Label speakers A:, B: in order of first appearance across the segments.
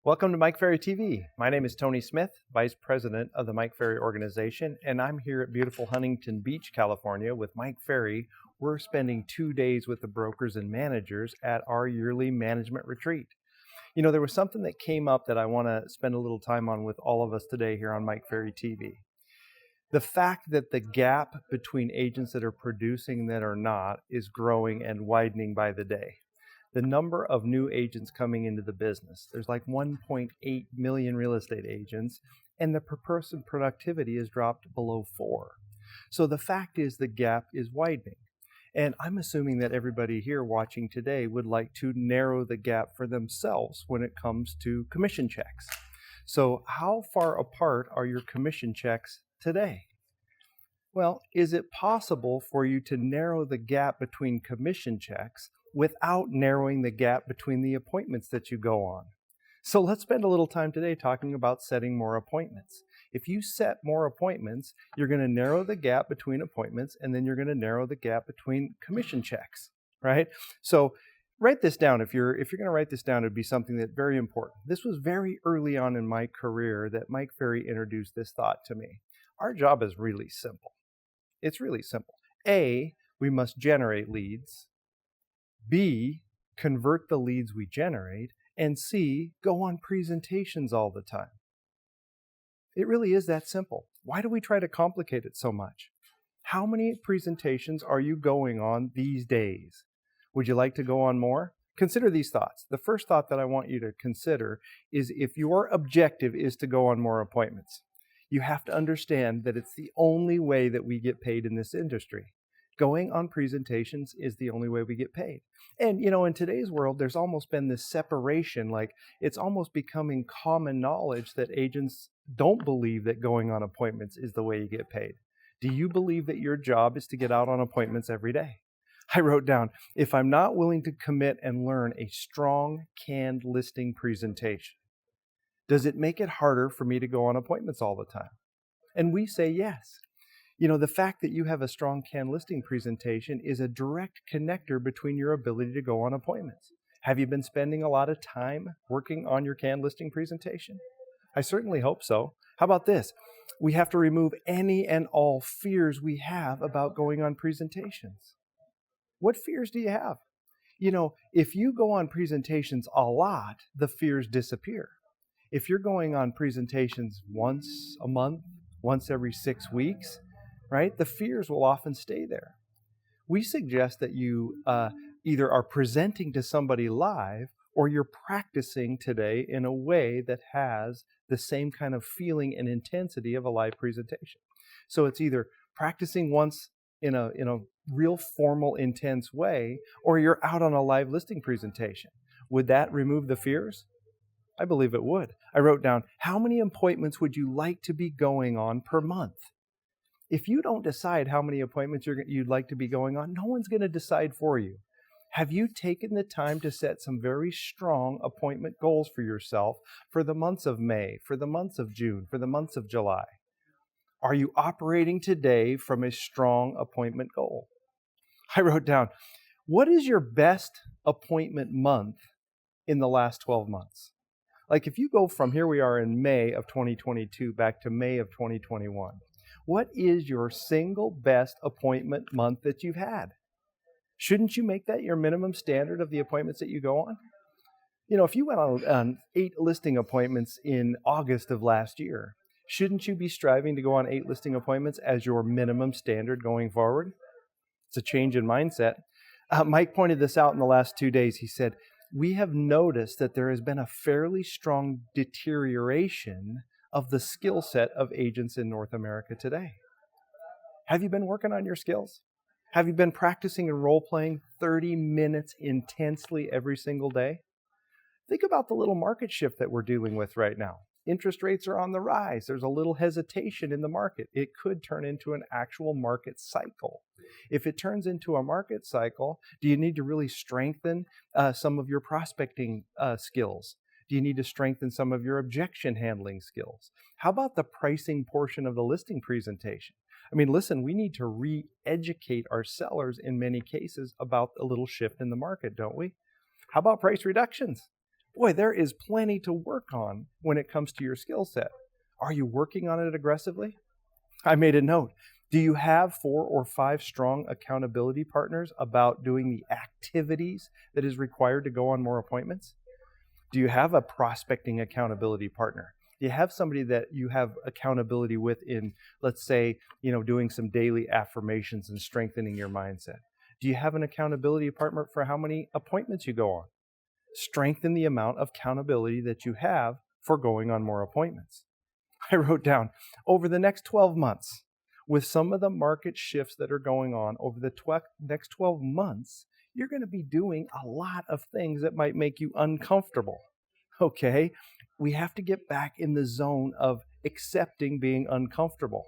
A: Welcome to Mike Ferry TV. My name is Tony Smith, Vice President of the Mike Ferry organization, and I'm here at beautiful Huntington Beach, California with Mike Ferry. We're spending 2 days with the brokers and managers at our yearly management retreat. You know, there was something that came up that I want to spend a little time on with all of us today here on Mike Ferry TV. The fact that the gap between agents that are producing and that are not is growing and widening by the day. The number of new agents coming into the business, there's like 1.8 million real estate agents, and the per person productivity has dropped below 4. So the fact is the gap is widening. And I'm assuming that everybody here watching today would like to narrow the gap for themselves when it comes to commission checks. So how far apart are your commission checks today? Well, is it possible for you to narrow the gap between commission checks without narrowing the gap between the appointments that you go on? So let's spend a little time today talking about setting more appointments. If you set more appointments, you're going to narrow the gap between appointments, and then you're going to narrow the gap between commission checks, right? So write this down. If you're going to write this down, it'd be something that's very important. This was very early on in my career that Mike Ferry introduced this thought to me. Our job is really simple. It's really simple. A, we must generate leads. B, convert the leads we generate. And C, go on presentations all the time. It really is that simple. Why do we try to complicate it so much? How many presentations are you going on these days? Would you like to go on more? Consider these thoughts. The first thought that I want you to consider is if your objective is to go on more appointments, you have to understand that it's the only way that we get paid in this industry. Going on presentations is the only way we get paid. And, you know, in today's world, there's almost been this separation, like it's almost becoming common knowledge that agents don't believe that going on appointments is the way you get paid. Do you believe that your job is to get out on appointments every day? I wrote down, if I'm not willing to commit and learn a strong canned listing presentation, does it make it harder for me to go on appointments all the time? And we say yes. You know, the fact that you have a strong canned listing presentation is a direct connector between your ability to go on appointments. Have you been spending a lot of time working on your canned listing presentation? I certainly hope so. How about this? We have to remove any and all fears we have about going on presentations. What fears do you have? You know, if you go on presentations a lot, the fears disappear. If you're going on presentations once a month, once every 6 weeks, right, the fears will often stay there. We suggest that you either are presenting to somebody live or you're practicing today in a way that has the same kind of feeling and intensity of a live presentation. So it's either practicing once in a real formal, intense way, or you're out on a live listing presentation. Would that remove the fears? I believe it would. I wrote down, how many appointments would you like to be going on per month? If you don't decide how many appointments you'd like to be going on, no one's going to decide for you. Have you taken the time to set some very strong appointment goals for yourself for the months of May, for the months of June, for the months of July? Are you operating today from a strong appointment goal? I wrote down, what is your best appointment month in the last 12 months? Like if you go from here we are in May of 2022 back to May of 2021, what is your single best appointment month that you've had? Shouldn't you make that your minimum standard of the appointments that you go on? You know, if you went on 8 listing appointments in August of last year, shouldn't you be striving to go on 8 listing appointments as your minimum standard going forward? It's a change in mindset. Mike pointed this out in the last 2 days. He said, we have noticed that there has been a fairly strong deterioration of the skill set of agents in North America today. Have you been working on your skills? Have you been practicing and role-playing 30 minutes intensely every single day? Think about the little market shift that we're dealing with right now. Interest rates are on the rise. There's a little hesitation in the market. It could turn into an actual market cycle. If it turns into a market cycle, do you need to really strengthen some of your prospecting skills? Do you need to strengthen some of your objection handling skills? How about the pricing portion of the listing presentation? I mean, listen, we need to re-educate our sellers in many cases about a little shift in the market, don't we? How about price reductions? Boy, there is plenty to work on when it comes to your skill set. Are you working on it aggressively? I made a note. Do you have 4 or 5 strong accountability partners about doing the activities that is required to go on more appointments? Do you have a prospecting accountability partner? Do you have somebody that you have accountability with in, let's say, doing some daily affirmations and strengthening your mindset? Do you have an accountability partner for how many appointments you go on? Strengthen the amount of accountability that you have for going on more appointments. I wrote down, over the next 12 months, with some of the market shifts that are going on over the next 12 months, you're going to be doing a lot of things that might make you uncomfortable. Okay? We have to get back in the zone of accepting being uncomfortable.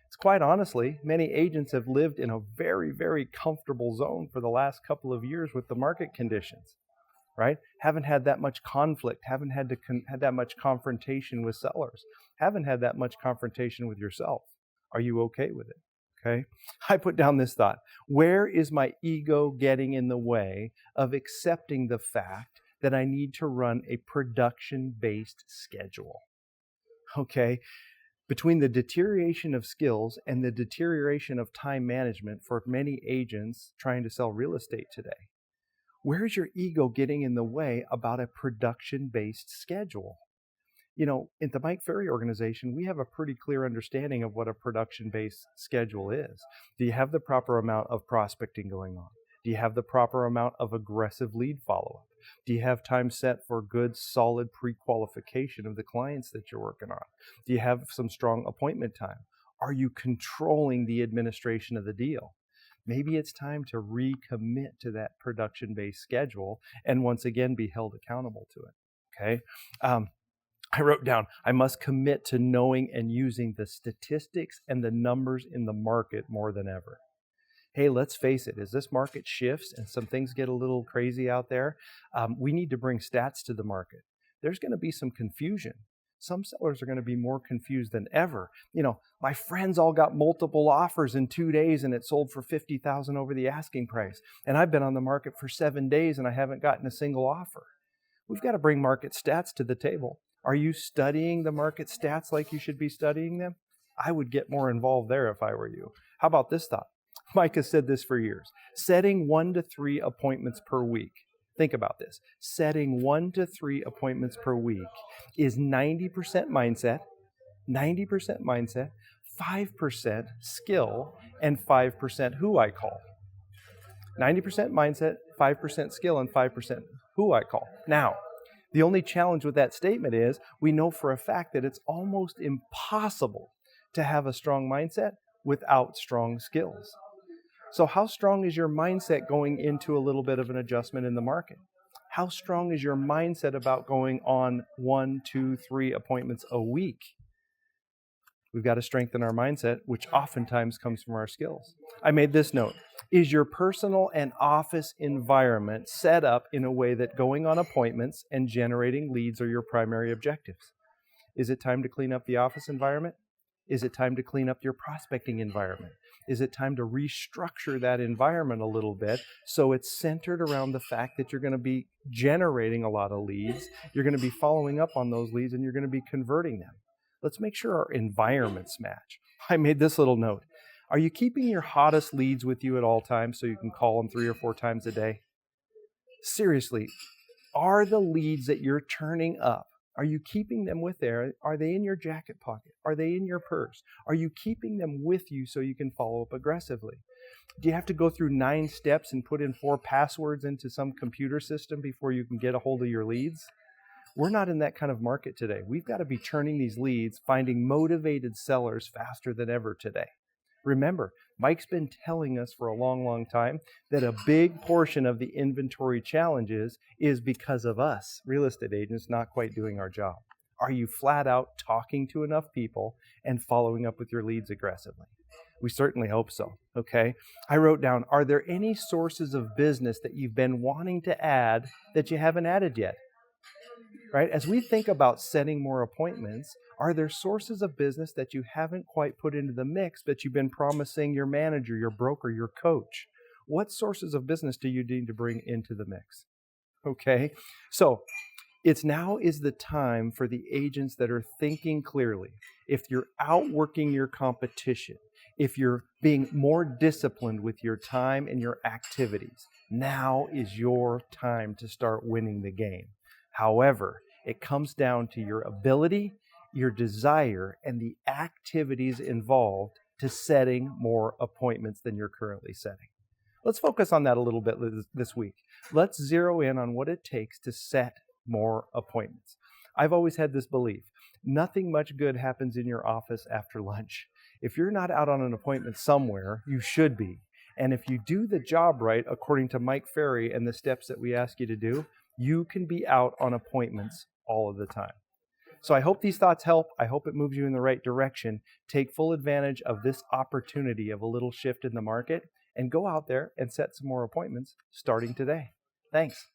A: It's quite honestly, many agents have lived in a very, very comfortable zone for the last couple of years with the market conditions, right? Haven't had that much conflict, haven't had that much confrontation with sellers, haven't had that much confrontation with yourself. Are you okay with it? Okay. I put down this thought. Where is my ego getting in the way of accepting the fact that I need to run a production-based schedule? Okay. Between the deterioration of skills and the deterioration of time management for many agents trying to sell real estate today, where's your ego getting in the way about a production-based schedule? In the Mike Ferry organization, we have a pretty clear understanding of what a production-based schedule is. Do you have the proper amount of prospecting going on? Do you have the proper amount of aggressive lead follow-up? Do you have time set for good, solid pre-qualification of the clients that you're working on? Do you have some strong appointment time? Are you controlling the administration of the deal? Maybe it's time to recommit to that production-based schedule and once again be held accountable to it. Okay? I wrote down, I must commit to knowing and using the statistics and the numbers in the market more than ever. Hey, let's face it, as this market shifts and some things get a little crazy out there, we need to bring stats to the market. There's going to be some confusion. Some sellers are going to be more confused than ever. My friends all got multiple offers in 2 days and it sold for $50,000 over the asking price. And I've been on the market for 7 days and I haven't gotten a single offer. We've got to bring market stats to the table. Are you studying the market stats like you should be studying them? I would get more involved there if I were you. How about this thought? Mike has said this for years. Setting 1 to 3 appointments per week. Think about this. Setting 1 to 3 appointments per week is 90% mindset, 5% skill, and 5% who I call. 90% mindset, 5% skill, and 5% who I call. Now, the only challenge with that statement is we know for a fact that it's almost impossible to have a strong mindset without strong skills. So how strong is your mindset going into a little bit of an adjustment in the market? How strong is your mindset about going on 1, 2, 3 appointments a week? We've got to strengthen our mindset, which oftentimes comes from our skills. I made this note. Is your personal and office environment set up in a way that going on appointments and generating leads are your primary objectives? Is it time to clean up the office environment? Is it time to clean up your prospecting environment? Is it time to restructure that environment a little bit so it's centered around the fact that you're going to be generating a lot of leads, you're going to be following up on those leads, and you're going to be converting them? Let's make sure our environments match. I made this little note. Are you keeping your hottest leads with you at all times so you can call them 3 or 4 times a day? Seriously, are the leads that you're turning up, are you keeping them with there? Are they in your jacket pocket? Are they in your purse? Are you keeping them with you so you can follow up aggressively? Do you have to go through 9 steps and put in 4 passwords into some computer system before you can get a hold of your leads? We're not in that kind of market today. We've got to be turning these leads, finding motivated sellers faster than ever today. Remember, Mike's been telling us for a long, long time that a big portion of the inventory challenges is because of us, real estate agents, not quite doing our job. Are you flat out talking to enough people and following up with your leads aggressively? We certainly hope so, okay? I wrote down, are there any sources of business that you've been wanting to add that you haven't added yet? Right? As we think about setting more appointments, are there sources of business that you haven't quite put into the mix, but you've been promising your manager, your broker, your coach? What sources of business do you need to bring into the mix? Okay, so It's now is the time for the agents that are thinking clearly. If you're outworking your competition, if you're being more disciplined with your time and your activities, now is your time to start winning the game. However, it comes down to your ability, your desire, and the activities involved to setting more appointments than you're currently setting. Let's focus on that a little bit this week. Let's zero in on what it takes to set more appointments. I've always had this belief. Nothing much good happens in your office after lunch. If you're not out on an appointment somewhere, you should be. And if you do the job right, according to Mike Ferry and the steps that we ask you to do, you can be out on appointments all of the time. So I hope these thoughts help. I hope it moves you in the right direction. Take full advantage of this opportunity of a little shift in the market and go out there and set some more appointments starting today. Thanks.